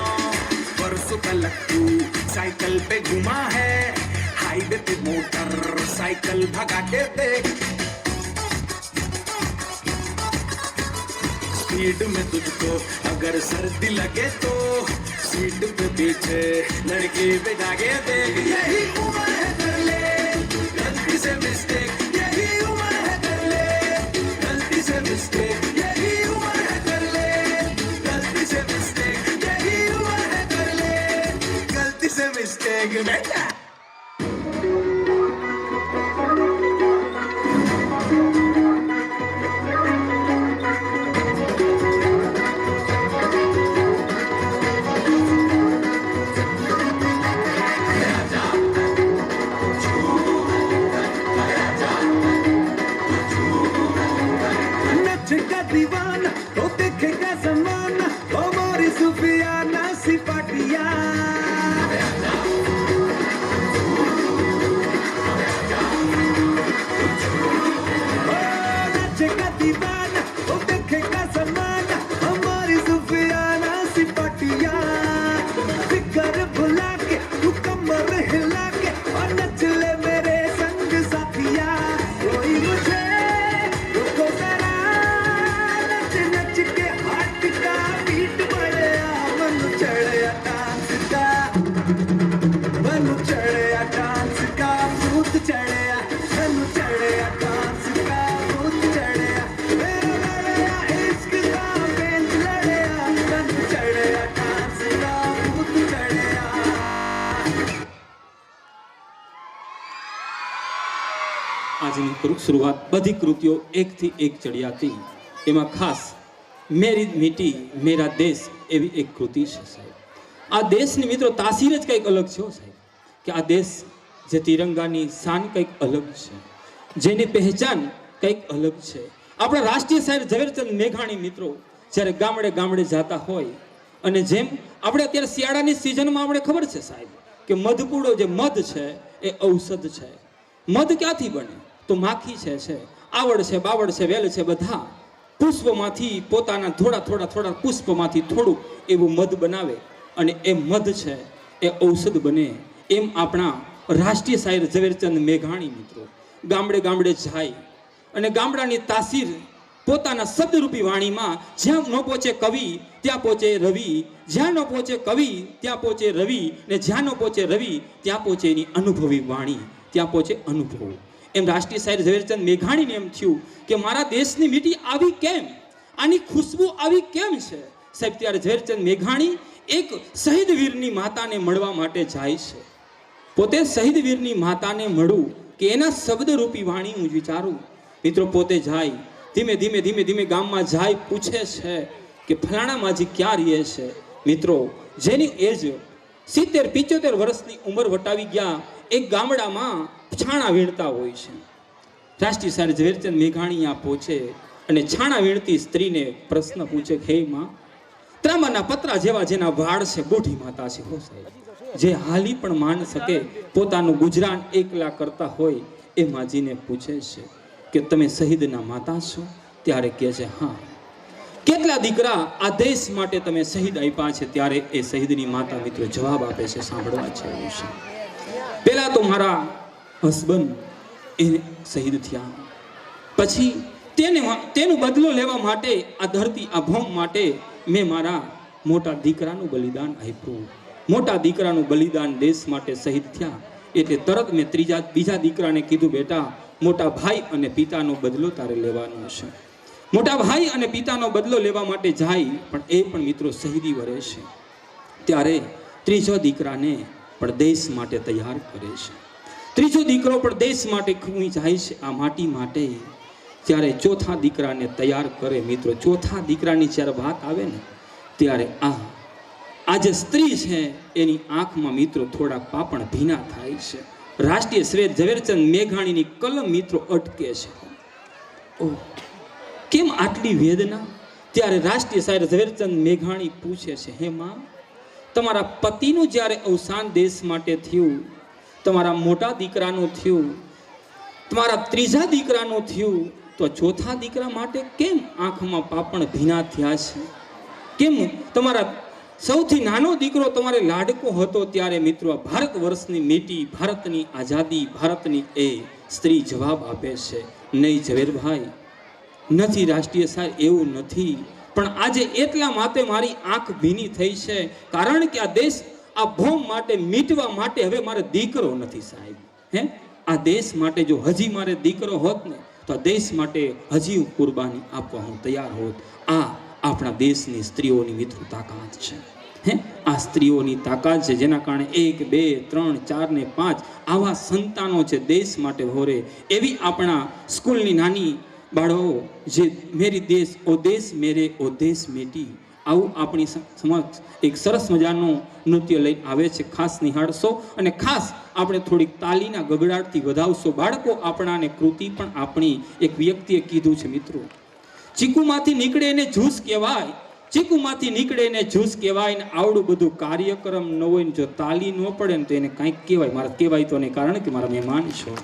परसों का लट्टू साइकिल पे घुमा है, हाईवे पे मोटर साइकिल भगा के देख. स्पीड में तुझको अगर सर्दी लगे तो सीट पे पीछे लड़की बिठा के देख यही उम्र है कर ले गलती से मिस्टेक यही उम्र है कर ले गलती से मिस्टेक यही उम्र है कर ले गलती से मिस्टेक यही उम्र है कर ले गलती से मिस्टेक बेटा दीवाना वो देखेगा जमाना हमारी सुफियाना सिपाटिया नाचेगा दीवाना वो देखेगा जमाना हमारी सुफियाना सिपाटिया फिकर भुला के तू कमर हिला के और नच ले मेरे संग साथिया कोई मुझे આજની શરૂઆત બધી કૃતિઓ એકથી એક ચડિયાતી એમાં ખાસ મેરી મીટી મેરા દેશ એવી એક કૃતિ છે સાહેબ. આ દેશની મિત્રો તાસીર જ કંઈક અલગ છે સાહેબ, કે આ દેશ જે તિરંગાની શાન કંઈક અલગ છે, જેની પહેચાન કંઈક અલગ છે. આપણા રાષ્ટ્રીય શાયર ઝવેરચંદ મેઘાણી મિત્રો જ્યારે ગામડે ગામડે જતા હોય અને જેમ આપણે અત્યારે શિયાળાની સિઝનમાં આપણે ખબર છે સાહેબ કે મધપૂડો જે મધ છે એ ઔષધ છે. મધ ક્યાંથી બને તો માખી છે આવડ છે બાવડ છે વેલ છે બધા પુષ્પમાંથી પોતાના થોડા પુષ્પમાંથી થોડું એવું મધ બનાવે અને એ મધ છે એ ઔષધ બને. એમ આપણા રાષ્ટ્રીય શાયર ઝવેરચંદ મેઘાણી મિત્રો ગામડે ગામડે જાય અને ગામડાની તાસીર પોતાના શબ્દરૂપી વાણીમાં જ્યાં ન પહોંચે કવિ ત્યાં પહોંચે રવિ, જ્યાં ન પહોંચે કવિ ત્યાં પહોંચે રવિ, ને જ્યાં ન પહોંચે રવિ ત્યાં પહોંચે એની અનુભવી વાણી, ત્યાં પહોંચે અનુભવ. એમ રાષ્ટ્રીય શાયર ઝવેરચંદ મેઘાણીને એમ થયું કે મારા દેશની મીઠી આવી કેમ, આની ખુશ્બુ આવી કેમ છે સાહેબ. ત્યારે ઝવેરચંદ મેઘાણી એક શહીદ વીરની માતાને મળવા માટે જાય છે. પોતે શહીદ વીરની માતાને મળું કે એના શબ્દરૂપી વાણી હું વિચારું. મિત્રો પોતે જાય ધીમે ધીમે ગામમાં જાય, પૂછે છે કે ફલાણા માજી ક્યાં રહે છે. મિત્રો જેની એજ 70-75 વર્ષની ઉંમર વટાવી ગયા એક ગામડામાં છાણા વીણતા હોય છે. રાષ્ટ્રીય શાયર ઝવેરચંદ મેઘાણી ત્યાં પહોંચે અને છાણા વીણતી સ્ત્રીને પ્રશ્ન પૂછે કે હે માં, ત્રાંબાના પતરા જેવા જેના વાળ છે બુઢી માતા છે હો સાહેબ, જે હાલી પણ માન શકે, પોતાનું ગુજરાન એકલા કરતા હોય એ માજીને પૂછે છે કે તમે શહીદના માતા છો? ત્યારે કહે છે હા. કેટલા દીકરા આ દેશ માટે તમે શહીદ આપ્યા છે? ત્યારે એ શહીદની માતા મિત્રો જવાબ આપે છે, સાંભળવા છે એવું છે. પહેલા તો મારા હસબન્ડ એ શહીદ થયા, પછી તેનો બદલો લેવા માટે આ ધરતી આ ભૂમ માટે મેં મારા મોટા દીકરાનું બલિદાન આપ્યું. મોટા દીકરાનું બલિદાન દેશ માટે શહીદ થયા એટલે તરત મેં બીજા દીકરાને કીધું બેટા મોટા ભાઈ અને પિતાનો બદલો તારે લેવાનો છે. મોટા ભાઈ અને પિતાનો બદલો લેવા માટે જાય પણ એ પણ મિત્રો શહીદી વરે છે. ત્યારે ત્રીજો દીકરાને પણ દેશ માટે તૈયાર કરે છે. ત્રીજો દીકરો પણ દેશ માટે ખૂણી જાય છે આ માટી માટે. ત્યારે ચોથા દીકરાને તૈયાર કરે. મિત્રો ચોથા દીકરાની જ્યારે વાત આવે ને ત્યારે આ જે સ્ત્રી છે એની આંખમાં મિત્રો થોડા પાપણ ભીના થાય છે. રાષ્ટ્રીય શાયર ઝવેરચંદ મેઘાણીની કલમ મિત્રો અટકે છે. ઓહ કેમ આટલી વેદના? ત્યારે રાષ્ટ્રીય શાયર ઝવેરચંદ મેઘાણી પૂછે છે હે માં, તમારા પતિનું જ્યારે અવસાન દેશ માટે થયું, તમારા મોટા દીકરાનું થયું, તમારા ત્રીજા દીકરાનું થયું, તો ચોથા દીકરા માટે કેમ આંખમાં પાપણ ભીના થયા છે? કેમ તમારા સૌથી નાનો દીકરો તમારે લાડકો હતો? ત્યારે મિત્રો ભારત વર્ષની મીટી, ભારતની આઝાદી, ભારતની એ સ્ત્રી જવાબ આપે છે નહીં ઝવેરભાઈ, નથી રાષ્ટ્રીય શાયર, એવું નથી. પણ આજે એટલા માટે મારી આંખ ભીની થઈ છે, કારણ કે આ દેશ આ ભોમ માટે મીટવા માટે હવે મારે દીકરો નથી સાહેબ. હે, આ દેશ માટે જો હજી મારે દીકરો હોત ને તો આ દેશ માટે હજી હું કુરબાની આપવા હું તૈયાર હોત. આ આપણા દેશની સ્ત્રીઓની મિત્રો તાકાત છે. હે, આ સ્ત્રીઓની તાકાત છે, જેના કારણે 1 2 3 4 ને 5 આવા સંતાનો છે દેશ માટે હોરે. એવી આપણા સ્કૂલની નાની બાળકો જે મેરી દેશ ઓ દેશ મેરે ઓ દેશ મેટી, આવું આપણી સમક્ષ એક સરસ મજાનું નૃત્ય લઈ આવે છે. ખાસ નિહાળશો અને ખાસ આપણે થોડીક તાલીના ગગડાટથી વધાવશો. બાળકો આપણાને કૃતિ પણ આપણી એક વ્યક્તિએ કીધું છે મિત્રો, ચીકુમાંથી નીકળે એને જ્યુસ કહેવાય, ચીકુમાંથી નીકળે એને જ્યુસ કહેવાય. ને આવડું બધું કાર્યક્રમ ન હોય ને જો તાલી ન પડે ને તો એને કાંઈક કહેવાય. મારા કહેવાય તો નહીં, કારણ કે મારા મહેમાન છો.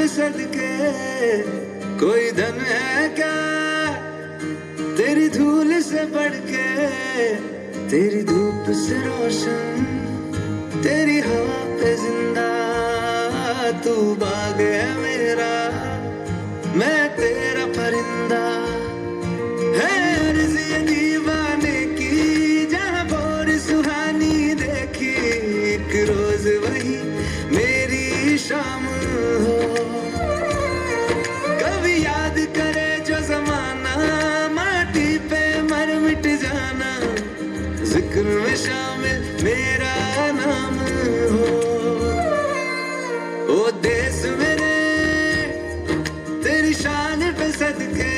सदके कोई धन है क्या तेरी धूल से बढ़ के, तेरी धूप से रोशन, तेरी हवा पे जिंदा, तू बाग है मेरा, मैं तेरा परिंदा. है अर्ज़ ये दीवाने की जहाँ बोर सुहानी देखी, एक रोज वही मेरी शाम हो. कभी याद करे जो जमाना, माटी पे मर मिट जाना, जिक्र में शामिल मेरा नाम हो. ओ देश मेरे तेरी शान पे सदके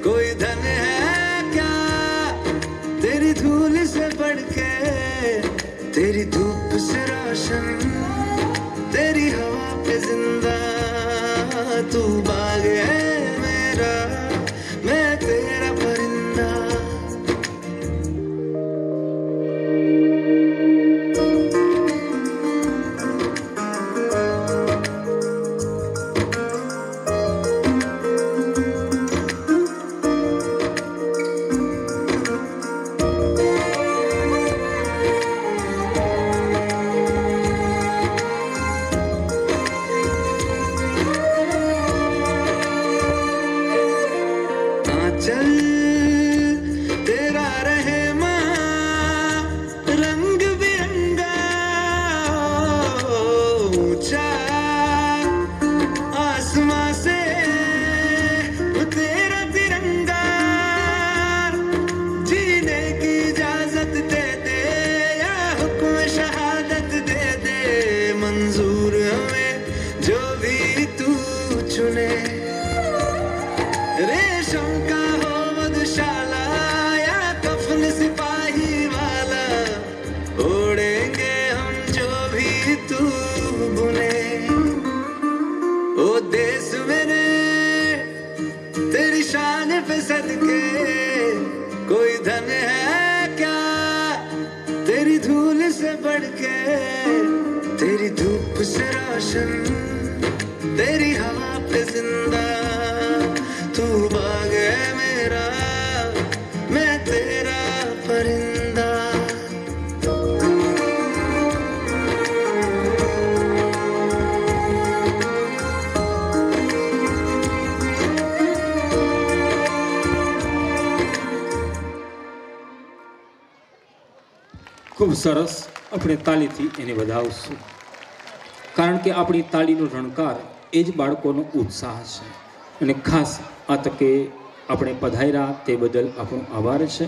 कोई धन है क्या तेरी धूल से बढ़ के, तेरी धूप से रोशन, तेरी हवा पे जिंदा, तू बाग है मेरा, मैं तेरा परिंदा. चल तेरा रहे माँ रंग बिरंगा, ऊंचा आसमां से तेरा तिरंगा, जीने की इजाजत दे दे या हुक्म शहादत दे दे, मंजूर हमें जो भी तू चुने. रेशम का हो मधुशाला या कफन सिपाही वाला, ओढ़ेंगे हम जो भी तू बुने. ओ देश मेरे तेरी शान पे सदके कोई धन है क्या तेरी धूल से बढ़ के, तेरी धूप से रोशन, तेरी हवा पे जिंदा, तू बाग है मेरा, मैं तेरा परिंदा. ખૂબ સરસ. આપણે તાલીથી એને વધાવશું, કારણ કે આપણી તાળીનો રણકાર એ જ બાળકોનો ઉત્સાહ છે. અને ખાસ આ તકે આપણે પધાર્યા તે બદલ આપણો આભાર છે.